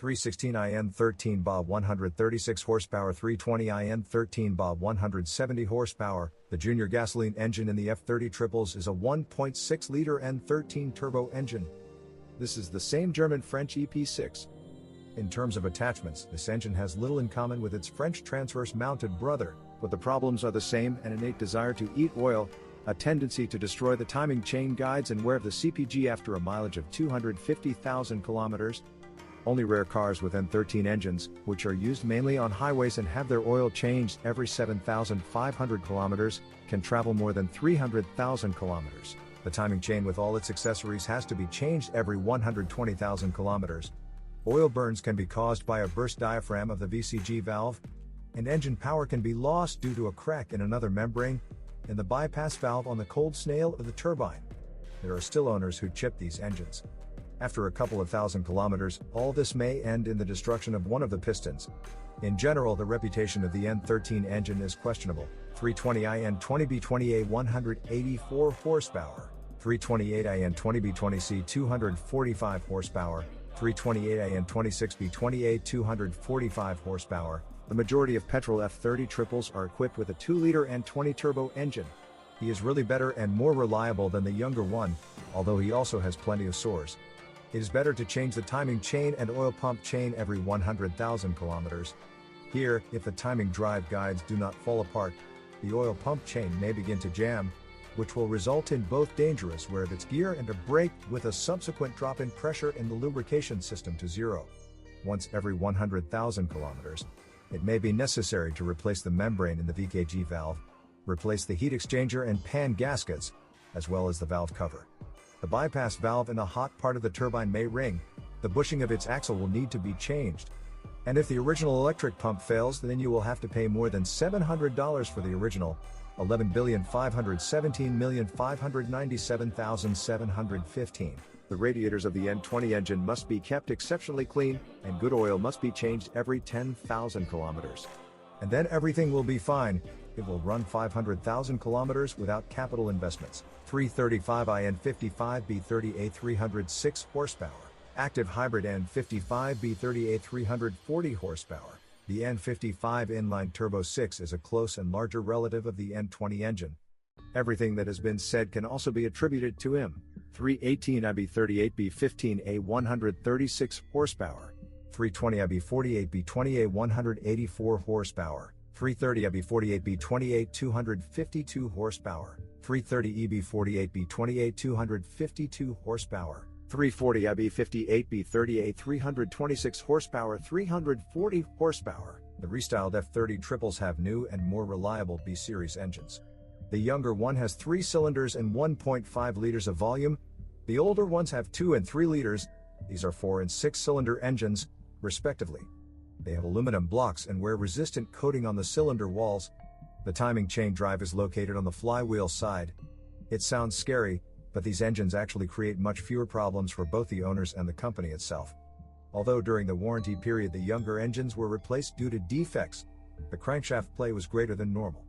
316 IN 13 Bob 136 horsepower 320 IN 13 Bob 170 horsepower. The junior gasoline engine in the F30 triples is a 1.6-liter N13 turbo engine. This is the same German-French EP6. In terms of attachments, this engine has little in common with its French transverse-mounted brother, but the problems are the same: an innate desire to eat oil, a tendency to destroy the timing chain guides and wear the CPG after a mileage of 250,000 kilometers. Only rare cars with N13 engines, which are used mainly on highways and have their oil changed every 7,500 kilometers, can travel more than 300,000 kilometers. The timing chain with all its accessories has to be changed every 120,000 kilometers. Oil burns can be caused by a burst diaphragm of the VCG valve, and engine power can be lost due to a crack in another membrane, in the bypass valve on the cold snail of the turbine. There are still owners who chip these engines. After a couple of thousand kilometers, all this may end in the destruction of one of the pistons. In general, the reputation of the N13 engine is questionable. 320 IN 20B20A 184 horsepower, 328 IN 20B20C 245 horsepower, 328 IN 26B20A 245 horsepower. The majority of petrol F30 triples are equipped with a 2-liter N20 turbo engine. He is really better and more reliable than the younger one, although he also has plenty of sores. It is better to change the timing chain and oil pump chain every 100,000 kilometers. Here, if the timing drive guides do not fall apart, the oil pump chain may begin to jam, which will result in both dangerous wear of its gear and a brake, with a subsequent drop in pressure in the lubrication system to zero. Once every 100,000 kilometers, it may be necessary to replace the membrane in the VKG valve, replace the heat exchanger and pan gaskets, as well as the valve cover. The bypass valve in the hot part of the turbine may ring, the bushing of its axle will need to be changed. And if the original electric pump fails, then you will have to pay more than $700 for the original, $11,517,597,715. The radiators of the N20 engine must be kept exceptionally clean, and good oil must be changed every 10,000 kilometers. And then everything will be fine. It will run 500,000 kilometers without capital investments. 335 IN 55B30A 306 horsepower. Active hybrid N55B30A 340 horsepower. The N55 inline turbo 6 is a close and larger relative of the N20 engine. Everything that has been said can also be attributed to him. 318 IB38B15A 136 horsepower. 320 IB48B20A 184 horsepower. 330 IB48B28 252 horsepower. 330 EB48B28 252 horsepower. 340 IB58B30A 326 horsepower 340 horsepower. The restyled F30 triples have new and more reliable B-series engines. The younger one has 3 cylinders and 1.5 liters of volume. The older ones have 2 and 3 liters. These are 4 and 6 cylinder engines, respectively. They have aluminum blocks and wear resistant coating on the cylinder walls. The timing chain drive is located on the flywheel side. It sounds scary, but these engines actually create much fewer problems for both the owners and the company itself. Although during the warranty period the younger engines were replaced due to defects, the crankshaft play was greater than normal.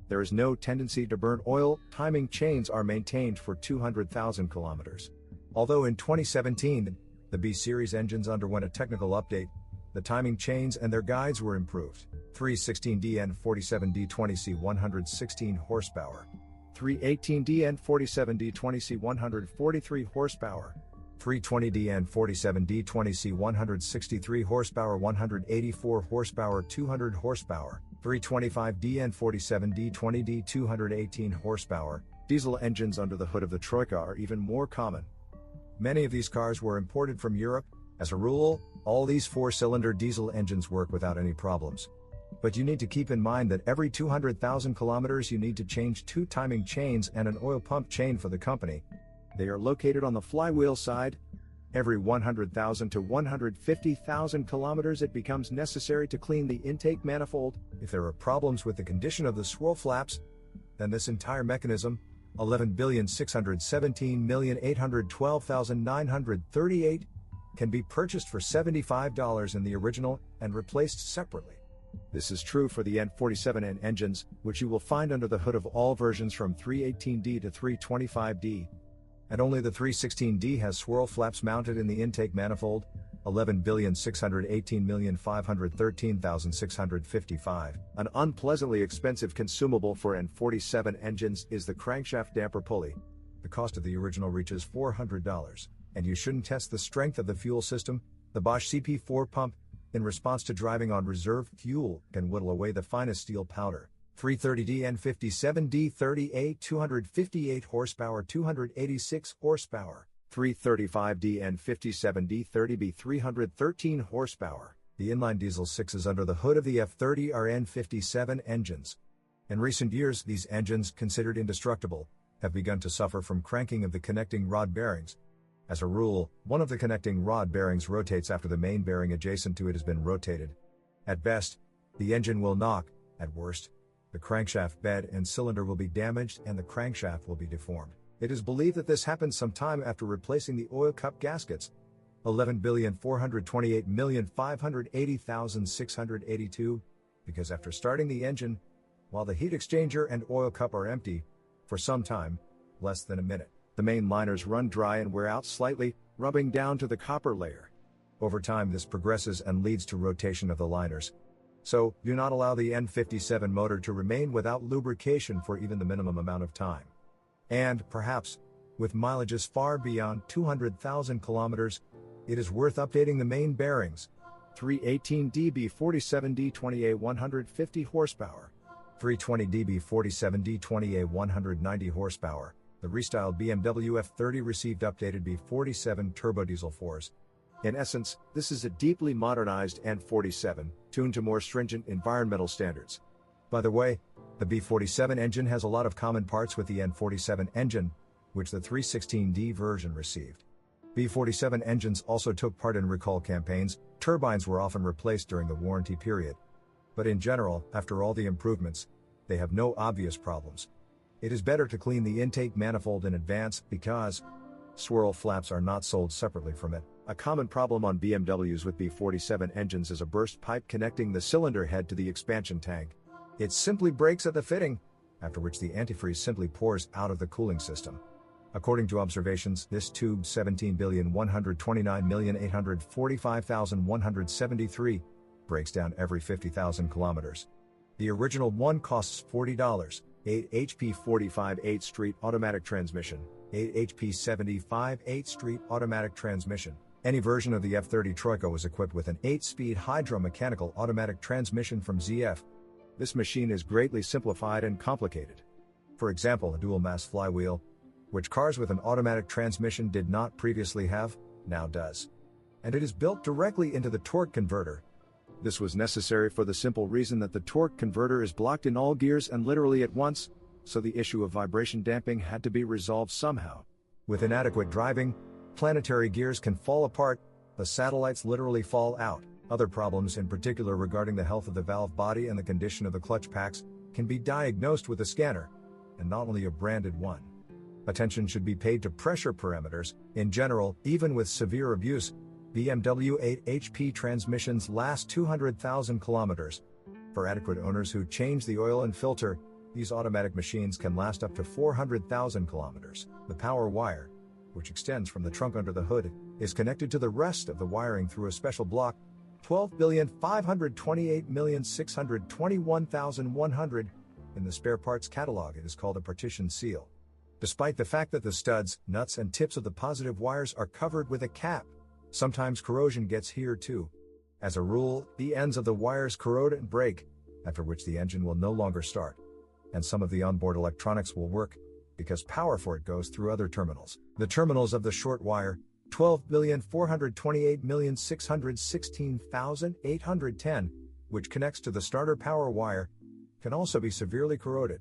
There is no tendency to burn oil. Timing chains are maintained for 200,000 kilometers. Although in 2017, the B-series engines underwent a technical update, the timing chains and their guides were improved. 316DN47D20C 116 horsepower. 318DN47D20C 143 horsepower. 320DN47D20C 163 horsepower 184 horsepower 200 horsepower. 325DN47D20D 218 horsepower. Diesel engines under the hood of the Troika are even more common. Many of these cars were imported from Europe. As a rule, all these 4-cylinder diesel engines work without any problems. But you need to keep in mind that every 200,000 kilometers you need to change 2 timing chains and an oil pump chain for the company. They are located on the flywheel side. Every 100,000 to 150,000 kilometers it becomes necessary to clean the intake manifold. If there are problems with the condition of the swirl flaps, then this entire mechanism, $11,617,812,938, can be purchased for $75 in the original and replaced separately. This is true for the N47N engines, which you will find under the hood of all versions from 318D to 325D. And only the 316D has swirl flaps mounted in the intake manifold. 11,618,513,655. An unpleasantly expensive consumable for N47 engines is the crankshaft damper pulley. The cost of the original reaches $400. And you shouldn't test the strength of the fuel system. The Bosch CP4 pump, in response to driving on reserve fuel, can whittle away the finest steel powder. 330D N57D30A 258 horsepower 286 horsepower. 335D N57D30B 313 horsepower. The inline diesel 6s under the hood of the F30 are N57 engines. In recent years, these engines, considered indestructible, have begun to suffer from cranking of the connecting rod bearings. As a rule, one of the connecting rod bearings rotates after the main bearing adjacent to it has been rotated. At best, the engine will knock. At worst, the crankshaft bed and cylinder will be damaged and the crankshaft will be deformed. It is believed that this happens sometime after replacing the oil cup gaskets. 11,428,580,682, because after starting the engine, while the heat exchanger and oil cup are empty, for some time, less than a minute, the main liners run dry and wear out slightly, rubbing down to the copper layer. Over time this progresses and leads to rotation of the liners. So, do not allow the N57 motor to remain without lubrication for even the minimum amount of time. And, perhaps, with mileages far beyond 200,000 kilometers, it is worth updating the main bearings. 318DB 47D20A 150 horsepower. 320DB 47D20A 190 horsepower. The restyled BMW F30 received updated B47 turbodiesel 4s. In essence, this is a deeply modernized N47, tuned to more stringent environmental standards. By the way, the B47 engine has a lot of common parts with the N47 engine, which the 316D version received. B47 engines also took part in recall campaigns. Turbines were often replaced during the warranty period. But in general, after all the improvements, they have no obvious problems. It is better to clean the intake manifold in advance because swirl flaps are not sold separately from it. A common problem on BMWs with B47 engines is a burst pipe connecting the cylinder head to the expansion tank. It simply breaks at the fitting, after which the antifreeze simply pours out of the cooling system. According to observations, this tube 17,129,845,173 breaks down every 50,000 kilometers. The original one costs $40. 8 HP 45 8 street automatic transmission, 8 HP 75 8 street automatic transmission. Any version of the F30 Troika was equipped with an 8-speed hydro-mechanical automatic transmission from ZF. This machine is greatly simplified and complicated. For example, a dual-mass flywheel, which cars with an automatic transmission did not previously have, now does. And it is built directly into the torque converter. This was necessary for the simple reason that the torque converter is blocked in all gears and literally at once, so the issue of vibration damping had to be resolved somehow. With inadequate driving, planetary gears can fall apart, the satellites literally fall out. Other problems, in particular regarding the health of the valve body and the condition of the clutch packs, can be diagnosed with a scanner, and not only a branded one. Attention should be paid to pressure parameters. In general, even with severe abuse, BMW 8 HP transmissions last 200,000 kilometers. For adequate owners who change the oil and filter, these automatic machines can last up to 400,000 kilometers. The power wire, which extends from the trunk under the hood, is connected to the rest of the wiring through a special block, 12,528,621,100. In the spare parts catalog, it is called a partition seal. Despite the fact that the studs, nuts and tips of the positive wires are covered with a cap, sometimes corrosion gets here too. As a rule, the ends of the wires corrode and break, after which the engine will no longer start. And some of the onboard electronics will work, because power for it goes through other terminals. The terminals of the short wire, 12,428,616,810, which connects to the starter power wire, can also be severely corroded.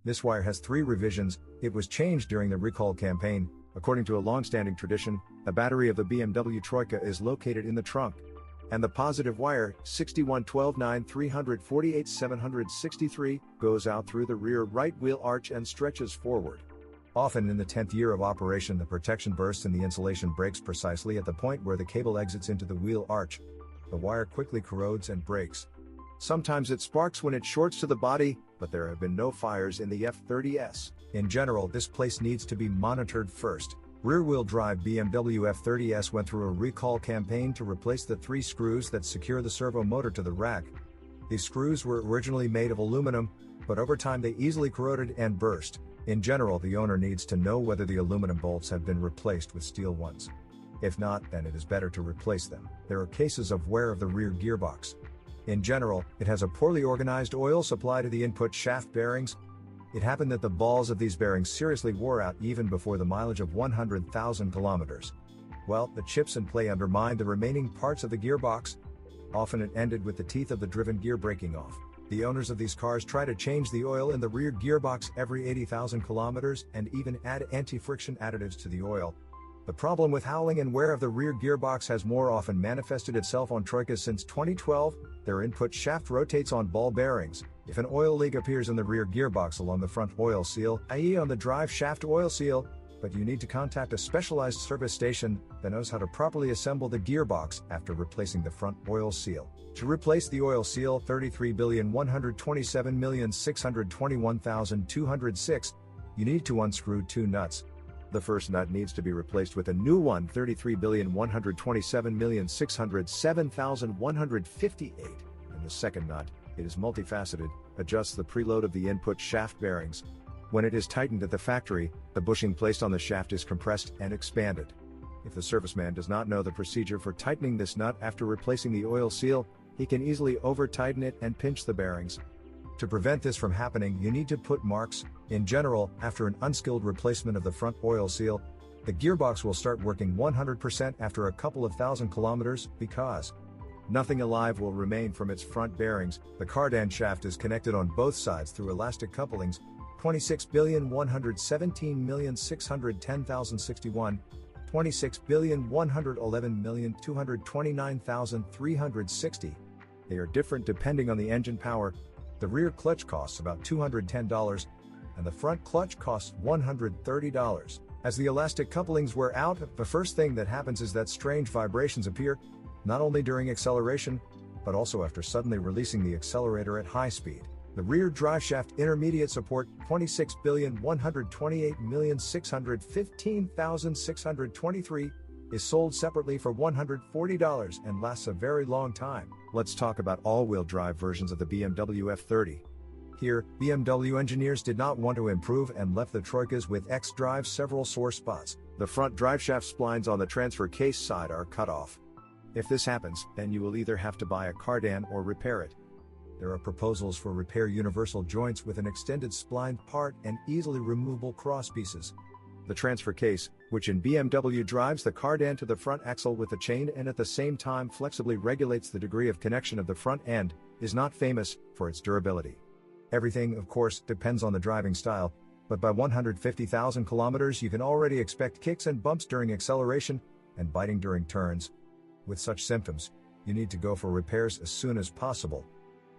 This wire has 3 revisions. It was changed during the recall campaign. According to a long-standing tradition, the battery of the BMW Troika is located in the trunk. And the positive wire, 6112-9-348-763, goes out through the rear right wheel arch and stretches forward. Often in the 10th year of operation, the protection bursts and the insulation breaks precisely at the point where the cable exits into the wheel arch. The wire quickly corrodes and breaks. Sometimes it sparks when it shorts to the body, but there have been no fires in the F30s. In general, this place needs to be monitored first. Rear-wheel drive BMW F30s went through a recall campaign to replace the 3 screws that secure the servo motor to the rack. These screws were originally made of aluminum, but over time they easily corroded and burst. In general, the owner needs to know whether the aluminum bolts have been replaced with steel ones. If not, then it is better to replace them. There are cases of wear of the rear gearbox. In general, it has a poorly organized oil supply to the input shaft bearings. It happened that the balls of these bearings seriously wore out even before the mileage of 100,000 kilometers. Well, the chips in play undermined the remaining parts of the gearbox. Often it ended with the teeth of the driven gear breaking off. The owners of these cars try to change the oil in the rear gearbox every 80,000 kilometers and even add anti-friction additives to the oil. The problem with howling and wear of the rear gearbox has more often manifested itself on Troikas since 2012. Their input shaft rotates on ball bearings. If an oil leak appears in the rear gearbox along the front oil seal, i.e. on the drive shaft oil seal, but you need to contact a specialized service station that knows how to properly assemble the gearbox after replacing the front oil seal. To replace the oil seal, 33,127,621,206, you need to unscrew 2 nuts. The first nut needs to be replaced with a new one, 33,127,607,158, and the second nut, it is multifaceted, adjusts the preload of the input shaft bearings. When it is tightened at the factory, the bushing placed on the shaft is compressed and expanded. If the serviceman does not know the procedure for tightening this nut after replacing the oil seal, he can easily over-tighten it and pinch the bearings. To prevent this from happening, you need to put marks. In general, after an unskilled replacement of the front oil seal, the gearbox will start working 100% after a couple of thousand kilometers because nothing alive will remain from its front bearings. The cardan shaft is connected on both sides through elastic couplings, 26,117,610,061, 26,111,229,360. They are different depending on the engine power. The rear clutch costs about $210, and the front clutch costs $130. As the elastic couplings wear out, the first thing that happens is that strange vibrations appear, not only during acceleration, but also after suddenly releasing the accelerator at high speed. The rear driveshaft intermediate support, 26,128,615,623, is sold separately for $140 and lasts a very long time. Let's talk about all-wheel drive versions of the BMW F30. Here, BMW engineers did not want to improve and left the Troikas with X-drive several sore spots. The front driveshaft splines on the transfer case side are cut off. If this happens, then you will either have to buy a cardan or repair it. There are proposals for repair universal joints with an extended splined part and easily removable cross pieces. The transfer case, which in BMW drives the cardan to the front axle with a chain and at the same time flexibly regulates the degree of connection of the front end, is not famous for its durability. Everything, of course, depends on the driving style, but by 150,000 kilometers you can already expect kicks and bumps during acceleration and biting during turns. With such symptoms, you need to go for repairs as soon as possible.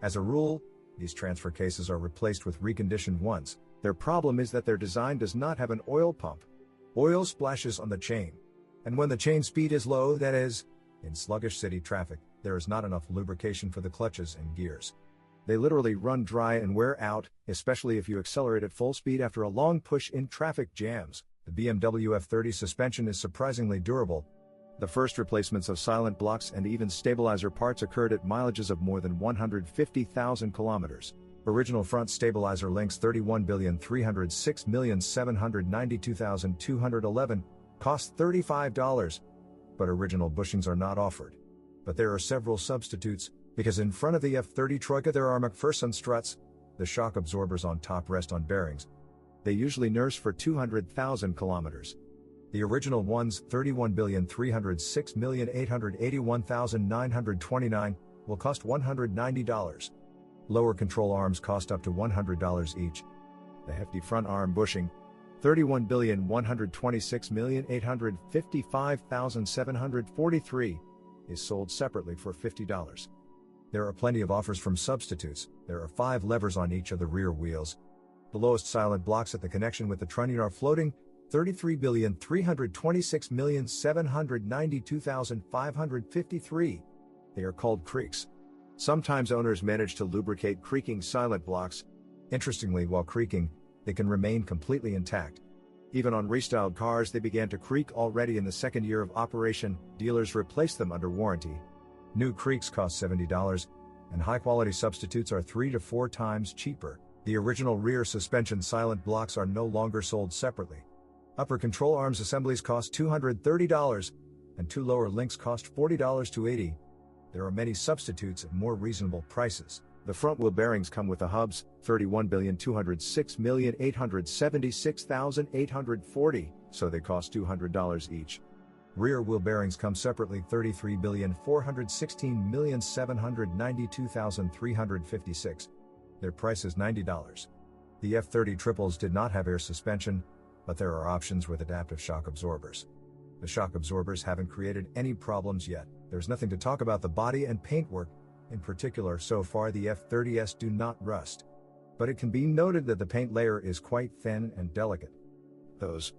As a rule, these transfer cases are replaced with reconditioned ones. Their problem is that their design does not have an oil pump. Oil splashes on the chain. And when the chain speed is low, that is, in sluggish city traffic, there is not enough lubrication for the clutches and gears. They literally run dry and wear out, especially if you accelerate at full speed after a long push in traffic jams. The BMW F30 suspension is surprisingly durable. The first replacements of silent blocks and even stabilizer parts occurred at mileages of more than 150,000 kilometers. Original front stabilizer links 31,306,792,211 cost $35, but original bushings are not offered. But there are several substitutes, because in front of the F30 Troika there are McPherson struts. The shock absorbers on top rest on bearings. They usually nurse for 200,000 kilometers. The original ones, 31,306,881,929, will cost $190. Lower control arms cost up to $100 each. The hefty front arm bushing, 31,126,855,743, is sold separately for $50. There are plenty of offers from substitutes. There are 5 levers on each of the rear wheels. The lowest silent blocks at the connection with the trunnion are floating, 33,326,792,553. They are called creaks. Sometimes owners manage to lubricate creaking silent blocks. Interestingly, while creaking, they can remain completely intact. Even on restyled cars, they began to creak already in the second year of operation. Dealers replaced them under warranty. New creaks cost $70, and high-quality substitutes are 3 to 4 times cheaper. The original rear suspension silent blocks are no longer sold separately. Upper control arms assemblies cost $230, and 2 lower links cost $40 to $80. There are many substitutes at more reasonable prices. The front wheel bearings come with the hubs, $31,206,876,840, so they cost $200 each. Rear wheel bearings come separately, $33,416,792,356. Their price is $90. The F30 triples did not have air suspension, but there are options with adaptive shock absorbers. The shock absorbers haven't created any problems yet. There's nothing to talk about the body and paintwork. In particular, so far the F30s do not rust. But it can be noted that the paint layer is quite thin and delicate. Those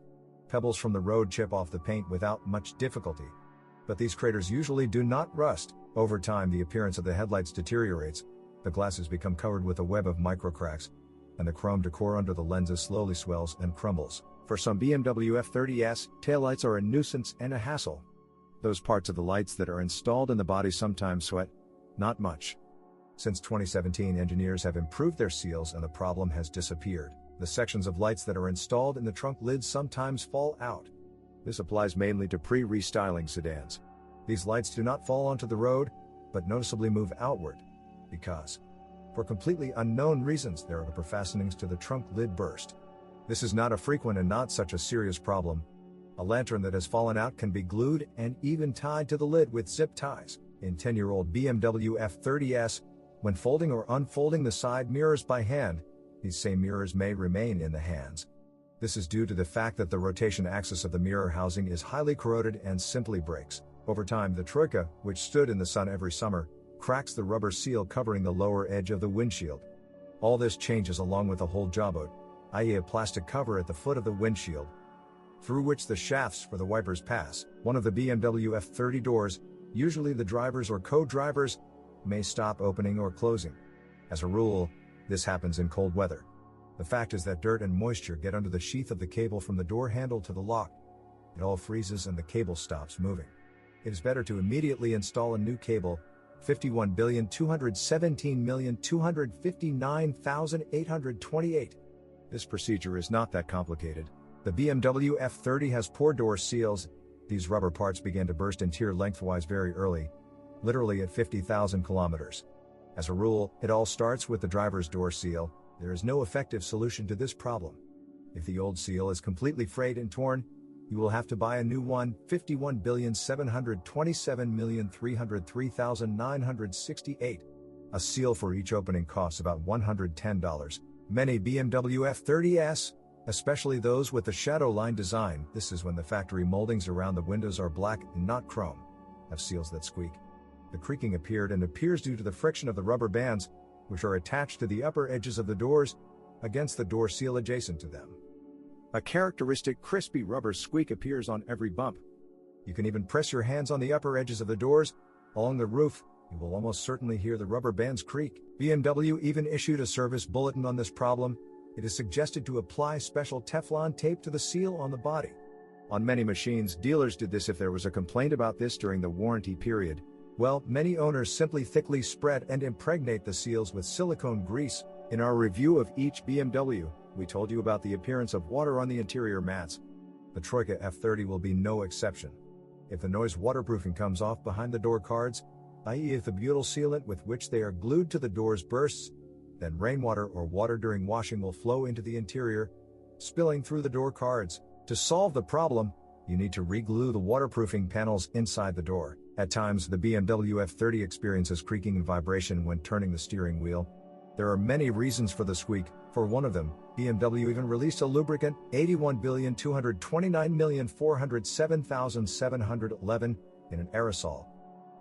pebbles from the road chip off the paint without much difficulty. But these craters usually do not rust. Over time, the appearance of the headlights deteriorates. The glasses become covered with a web of microcracks, and the chrome decor under the lenses slowly swells and crumbles. For some BMW F30s, taillights are a nuisance and a hassle. Those parts of the lights that are installed in the body sometimes sweat. Not much. Since 2017, engineers have improved their seals and the problem has disappeared. The sections of lights that are installed in the trunk lids sometimes fall out. This applies mainly to pre-restyling sedans. These lights do not fall onto the road, but noticeably move outward. Because, for completely unknown reasons, their upper fastenings to the trunk lid burst. This is not a frequent and not such a serious problem. A lantern that has fallen out can be glued and even tied to the lid with zip ties. In 10-year-old BMW F30s, when folding or unfolding the side mirrors by hand, these same mirrors may remain in the hands. This is due to the fact that the rotation axis of the mirror housing is highly corroded and simply breaks. Over time, the troika, which stood in the sun every summer, cracks the rubber seal covering the lower edge of the windshield. All this changes along with the whole jawboat, i.e. a plastic cover at the foot of the windshield, through which the shafts for the wipers pass. One of the BMW F30 doors, usually the driver's or co-driver's, may stop opening or closing. As a rule, this happens in cold weather. The fact is that dirt and moisture get under the sheath of the cable from the door handle to the lock. It all freezes and the cable stops moving. It is better to immediately install a new cable, 51,217,259,828. This procedure is not that complicated. The BMW F30 has poor door seals. These rubber parts began to burst interior lengthwise very early, literally at 50,000 kilometers. As a rule, it all starts with the driver's door seal. There is no effective solution to this problem. If the old seal is completely frayed and torn, you will have to buy a new one, 51,727,303,968. A seal for each opening costs about $110. Many BMW F30s, especially those with the shadow line design, this is when the factory moldings around the windows are black and not chrome, have seals that squeak. The creaking appeared and appears due to the friction of the rubber bands, which are attached to the upper edges of the doors, against the door seal adjacent to them. A characteristic crispy rubber squeak appears on every bump. You can even press your hands on the upper edges of the doors. Along the roof, you will almost certainly hear the rubber bands creak. BMW even issued a service bulletin on this problem. It is suggested to apply special Teflon tape to the seal on the body. On many machines, dealers did this if there was a complaint about this during the warranty period. Well, many owners simply thickly spread and impregnate the seals with silicone grease. In our review of each BMW, we told you about the appearance of water on the interior mats. The Troika F30 will be no exception. If the noise waterproofing comes off behind the door cards, i.e. if the butyl sealant with which they are glued to the doors bursts, then rainwater or water during washing will flow into the interior, spilling through the door cards. To solve the problem, you need to re-glue the waterproofing panels inside the door. At times, the BMW F30 experiences creaking and vibration when turning the steering wheel. There are many reasons for the squeak. For one of them, BMW even released a lubricant, 81,229,407,711, in an aerosol.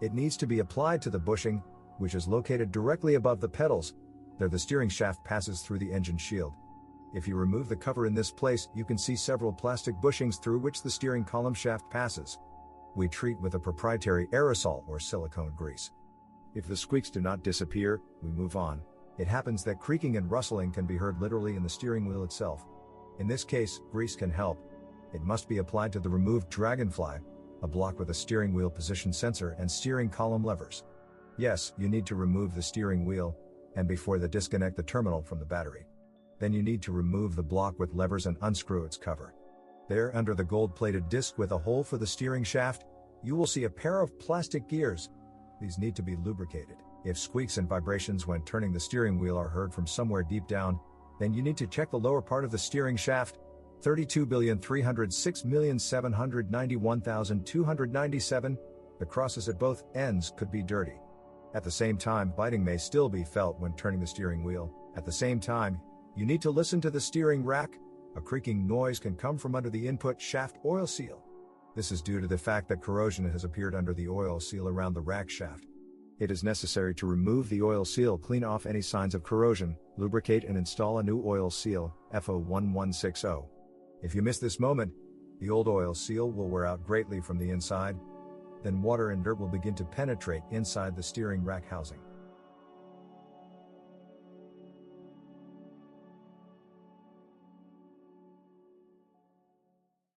It needs to be applied to the bushing, which is located directly above the pedals. There the steering shaft passes through the engine shield. If you remove the cover in this place, you can see several plastic bushings through which the steering column shaft passes. We treat with a proprietary aerosol or silicone grease. If the squeaks do not disappear, we move on. It happens that creaking and rustling can be heard literally in the steering wheel itself. In this case, grease can help. It must be applied to the removed Dragonfly, a block with a steering wheel position sensor and steering column levers. Yes, you need to remove the steering wheel, and before that disconnect the terminal from the battery. Then you need to remove the block with levers and unscrew its cover. There, under the gold-plated disc with a hole for the steering shaft, you will see a pair of plastic gears. These need to be lubricated. If squeaks and vibrations when turning the steering wheel are heard from somewhere deep down, then you need to check the lower part of the steering shaft. 32,306,791,297. The crosses at both ends could be dirty. At the same time, biting may still be felt when turning the steering wheel. At the same time, you need to listen to the steering rack. A creaking noise can come from under the input shaft oil seal. This is due to the fact that corrosion has appeared under the oil seal around the rack shaft. It is necessary to remove the oil seal, clean off any signs of corrosion, lubricate and install a new oil seal, FO1160. If you miss this moment, the old oil seal will wear out greatly from the inside. Then water and dirt will begin to penetrate inside the steering rack housing.